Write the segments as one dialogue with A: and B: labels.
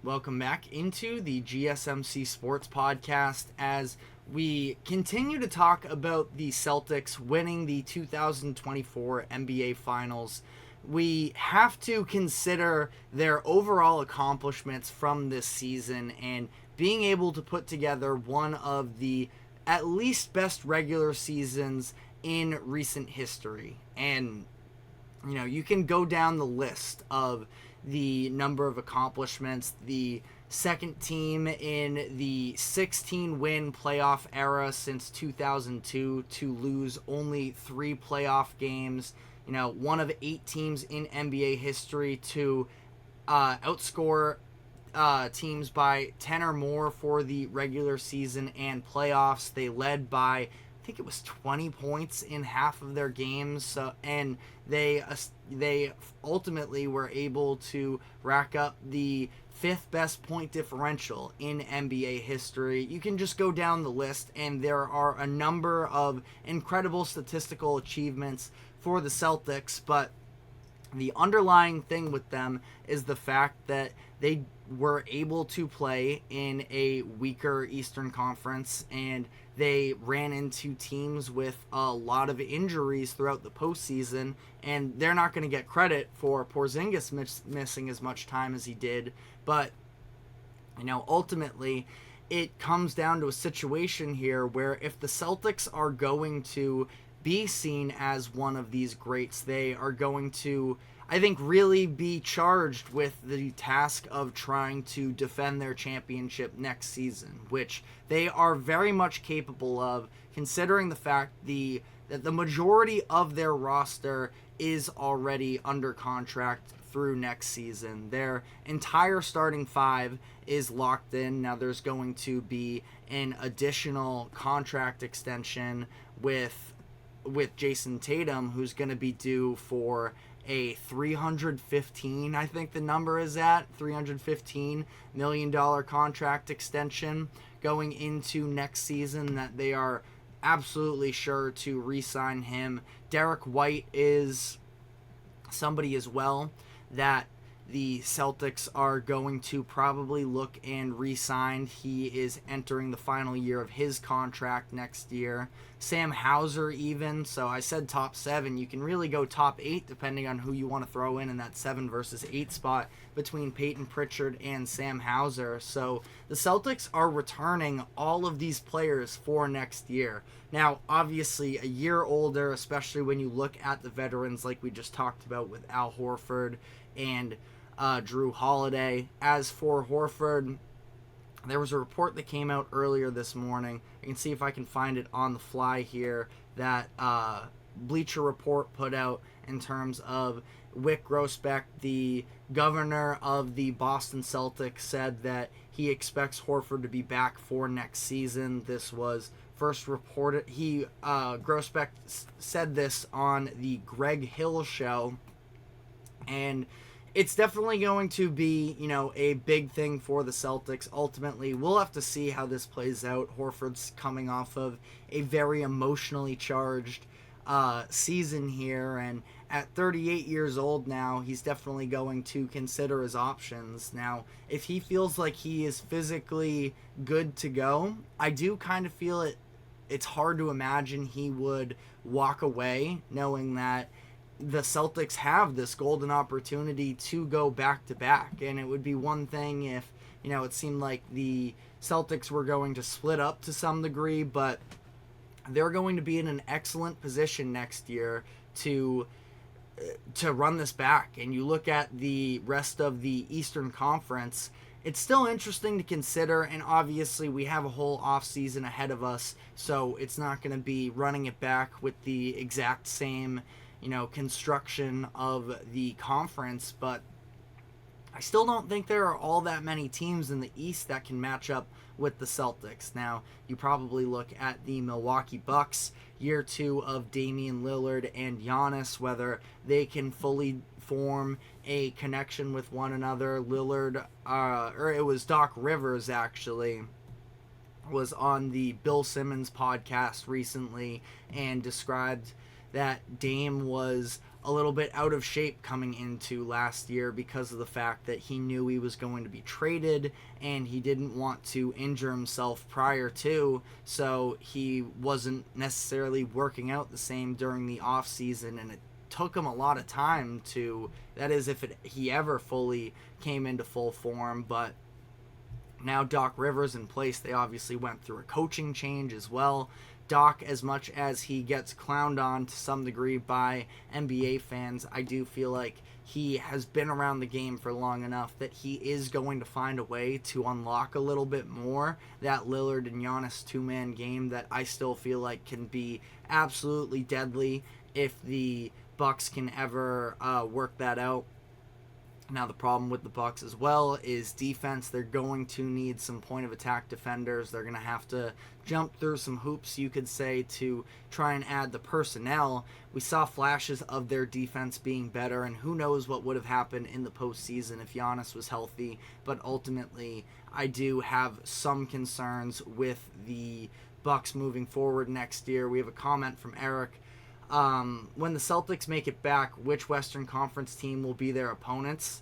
A: welcome back into the GSMC Sports Podcast as we continue to talk about the Celtics winning the 2024 NBA Finals. We have to consider their overall accomplishments from this season and being able to put together one of the at least best regular seasons in recent history. And, you can go down the list of the number of accomplishments. The second team in the 16-win playoff era since 2002 to lose only 3 playoff games. One of 8 teams in NBA history to outscore teams by 10 or more for the regular season and playoffs. They led by, I think it was 20 points in half of their games, and they ultimately were able to rack up the 5th best point differential in NBA history. You can just go down the list, and there are a number of incredible statistical achievements for the Celtics, but the underlying thing with them is the fact that they were able to play in a weaker Eastern Conference, and they ran into teams with a lot of injuries throughout the postseason, and they're not going to get credit for Porzingis missing as much time as he did, but ultimately it comes down to a situation here where if the Celtics are going to be seen as one of these greats, they are going to, I think, really be charged with the task of trying to defend their championship next season, which they are very much capable of, considering the fact that the majority of their roster is already under contract through next season. Their entire starting 5 is locked in. Now there's going to be an additional contract extension with Jayson Tatum, who's going to be due for a $315 million contract extension going into next season that they are absolutely sure to re-sign him. Derrick White is somebody as well that the Celtics are going to probably look and re-sign. He is entering the final year of his contract next year. Sam Hauser even, so I said top 7. You can really go top 8 depending on who you want to throw in that 7 versus 8 spot between Peyton Pritchard and Sam Hauser. So the Celtics are returning all of these players for next year. Now, obviously, a year older, especially when you look at the veterans like we just talked about with Al Horford and Drew Holiday. As for Horford, there was a report that came out earlier this morning. I can see if I can find it on the fly here, that Bleacher Report put out in terms of Wyc Grousbeck, the governor of the Boston Celtics, said that he expects Horford to be back for next season. This was first reported. Grousbeck said this on the Greg Hill show, and it's definitely going to be, a big thing for the Celtics. Ultimately, we'll have to see how this plays out. Horford's coming off of a very emotionally charged season here, and at 38 years old now, he's definitely going to consider his options. Now, if he feels like he is physically good to go, I do kind of feel it's hard to imagine he would walk away knowing that the Celtics have this golden opportunity to go back-to-back, and it would be one thing if, it seemed like the Celtics were going to split up to some degree, but they're going to be in an excellent position next year to run this back. And you look at the rest of the Eastern Conference, it's still interesting to consider, and obviously we have a whole offseason ahead of us, so it's not going to be running it back with the exact same construction of the conference, but I still don't think there are all that many teams in the East that can match up with the Celtics. Now, you probably look at the Milwaukee Bucks, year 2 of Damian Lillard and Giannis, whether they can fully form a connection with one another. Lillard, or it was Doc Rivers actually, was on the Bill Simmons podcast recently and described that Dame was a little bit out of shape coming into last year because of the fact that he knew he was going to be traded and he didn't want to injure himself prior to, so he wasn't necessarily working out the same during the offseason, and it took him a lot of time to, that is if he ever fully came into full form. But now Doc Rivers in place, they obviously went through a coaching change as well. Doc, as much as he gets clowned on to some degree by NBA fans, I do feel like he has been around the game for long enough that he is going to find a way to unlock a little bit more that Lillard and Giannis two-man game that I still feel like can be absolutely deadly if the Bucks can ever work that out. Now, the problem with the Bucks as well is defense. They're going to need some point of attack defenders. They're going to have to jump through some hoops, you could say, to try and add the personnel. We saw flashes of their defense being better, and who knows what would have happened in the postseason if Giannis was healthy. But ultimately, I do have some concerns with the Bucks moving forward next year. We have a comment from Eric. When the Celtics make it back, which Western Conference team will be their opponents?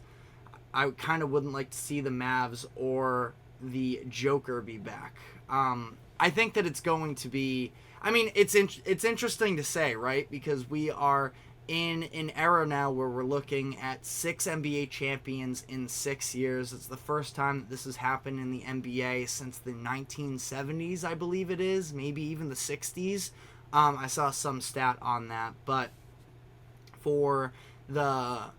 A: I kind of wouldn't like to see the Mavs or the Joker be back. I think that it's going to be, I mean, it's interesting to say, right? Because we are in an era now where we're looking at 6 NBA champions in 6 years. It's the first time that this has happened in the NBA since the 1970s, I believe it is, maybe even the 60s. I saw some stat on that, but for the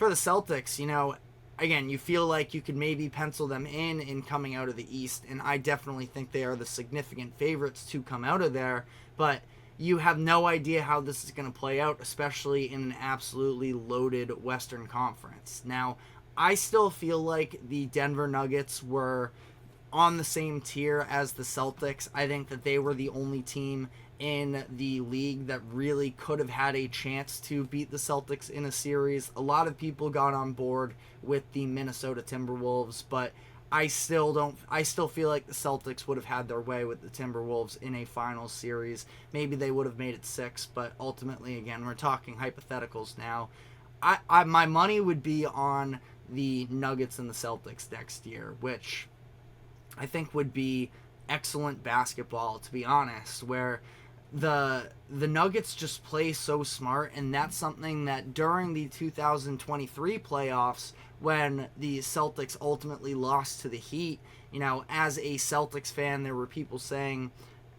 A: Celtics, you know, again, you feel like you could maybe pencil them in coming out of the East, and I definitely think they are the significant favorites to come out of there, but you have no idea how this is going to play out, especially in an absolutely loaded Western Conference. Now, I still feel like the Denver Nuggets were on the same tier as the Celtics. I think that they were the only team in the league that really could have had a chance to beat the Celtics in a series. A lot of people got on board with the Minnesota Timberwolves, but I still feel like the Celtics would have had their way with the Timberwolves in a final series. Maybe they would have made it 6, but ultimately, again, we're talking hypotheticals now. My money would be on the Nuggets and the Celtics next year, which I think would be excellent basketball, to be honest, where the Nuggets just play so smart, and that's something that during the 2023 playoffs, when the Celtics ultimately lost to the Heat, you know, as a Celtics fan, there were people saying,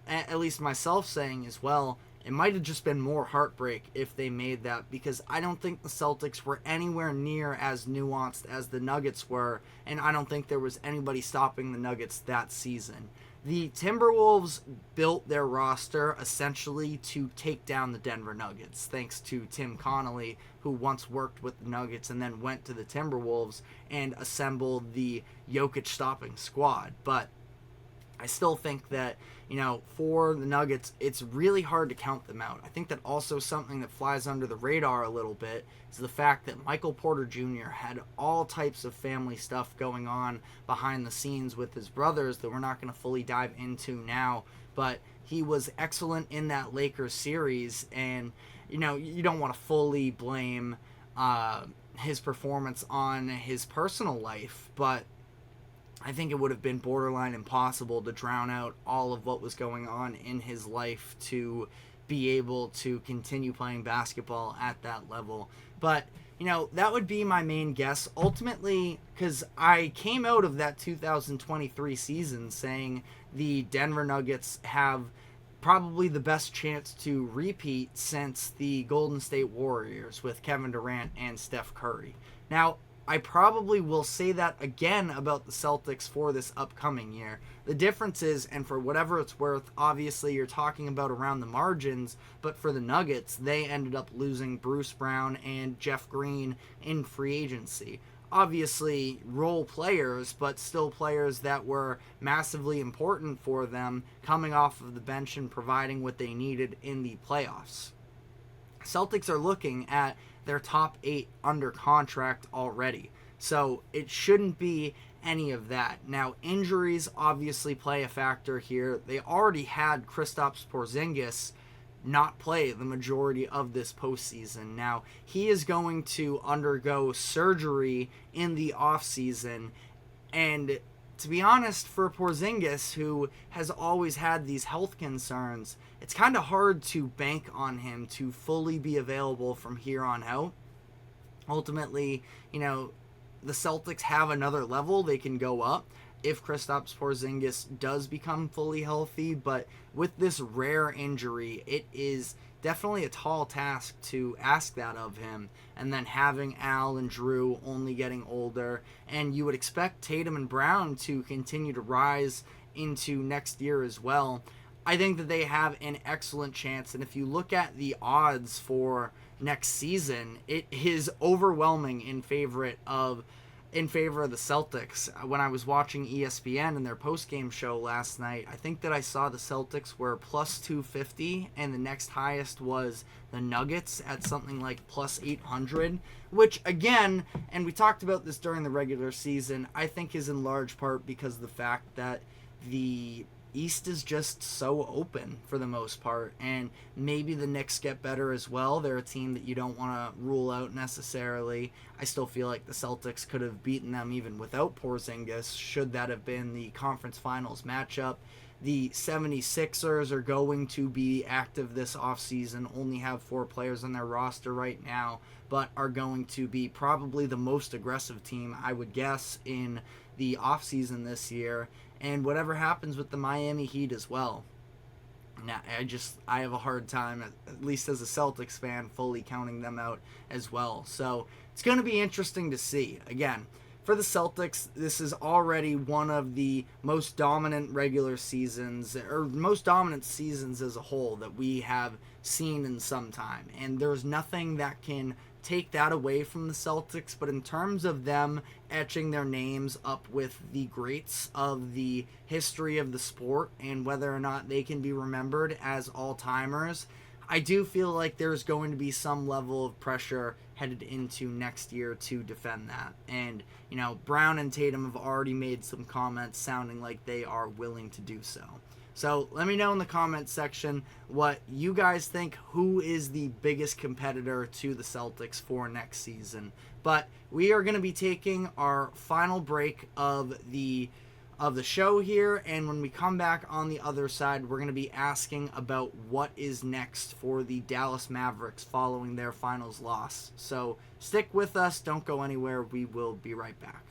A: at least myself saying as well, it might have just been more heartbreak if they made that, because I don't think the Celtics were anywhere near as nuanced as the Nuggets were, and I don't think there was anybody stopping the Nuggets that season. The Timberwolves built their roster essentially to take down the Denver Nuggets, thanks to Tim Connolly, who once worked with the Nuggets and then went to the Timberwolves and assembled the Jokic stopping squad. But I still think that, you know, for the Nuggets, it's really hard to count them out. I think that also something that flies under the radar a little bit is the fact that Michael Porter Jr. had all types of family stuff going on behind the scenes with his brothers that we're not going to fully dive into now, but he was excellent in that Lakers series, and, you know, you don't want to fully blame his performance on his personal life, but I think it would have been borderline impossible to drown out all of what was going on in his life to be able to continue playing basketball at that level. But, you know, that would be my main guess. Ultimately, because I came out of that 2023 season saying the Denver Nuggets have probably the best chance to repeat since the Golden State Warriors with Kevin Durant and Steph Curry. Now, I probably will say that again about the Celtics for this upcoming year. The difference is, and for whatever it's worth, obviously you're talking about around the margins, but for the Nuggets, they ended up losing Bruce Brown and Jeff Green in free agency. Obviously role players, but still players that were massively important for them coming off of the bench and providing what they needed in the playoffs. Celtics are looking at their top 8 under contract already, so it shouldn't be any of that. Now, injuries obviously play a factor here. They already had Kristaps Porzingis not play the majority of this postseason. Now, he is going to undergo surgery in the offseason, and to be honest, for Porzingis, who has always had these health concerns, it's kind of hard to bank on him to fully be available from here on out. Ultimately, the Celtics have another level they can go up if Kristaps Porzingis does become fully healthy, but with this rare injury, it is definitely a tall task to ask that of him. And then having Al and Drew only getting older, and you would expect Tatum and Brown to continue to rise into next year as well. I think that they have an excellent chance, and if you look at the odds for next season, it is overwhelming in favor of the Celtics. When I was watching ESPN and their post-game show last night, I think that I saw the Celtics were plus 250, and the next highest was the Nuggets at something like plus 800, which again, and we talked about this during the regular season, I think is in large part because of the fact that the East is just so open for the most part, and maybe the Knicks get better as well. They're a team that you don't want to rule out necessarily. I still feel like the Celtics could have beaten them even without Porzingis, should that have been the conference finals matchup. The 76ers are going to be active this offseason, only have 4 players on their roster right now, but are going to be probably the most aggressive team, I would guess, in the offseason this year. And whatever happens with the Miami Heat as well. Now, I have a hard time, at least as a Celtics fan, fully counting them out as well. So it's going to be interesting to see. Again, for the Celtics, this is already one of the most dominant regular seasons, or most dominant seasons as a whole that we have seen in some time. And there's nothing that can take that away from the Celtics, but in terms of them etching their names up with the greats of the history of the sport and whether or not they can be remembered as all-timers, I do feel like there's going to be some level of pressure headed into next year to defend that. And, Brown and Tatum have already made some comments sounding like they are willing to do so. So let me know in the comments section what you guys think, who is the biggest competitor to the Celtics for next season. But we are going to be taking our final break of the show here, and when we come back on the other side, we're going to be asking about what is next for the Dallas Mavericks following their finals loss. So stick with us, don't go anywhere, we will be right back.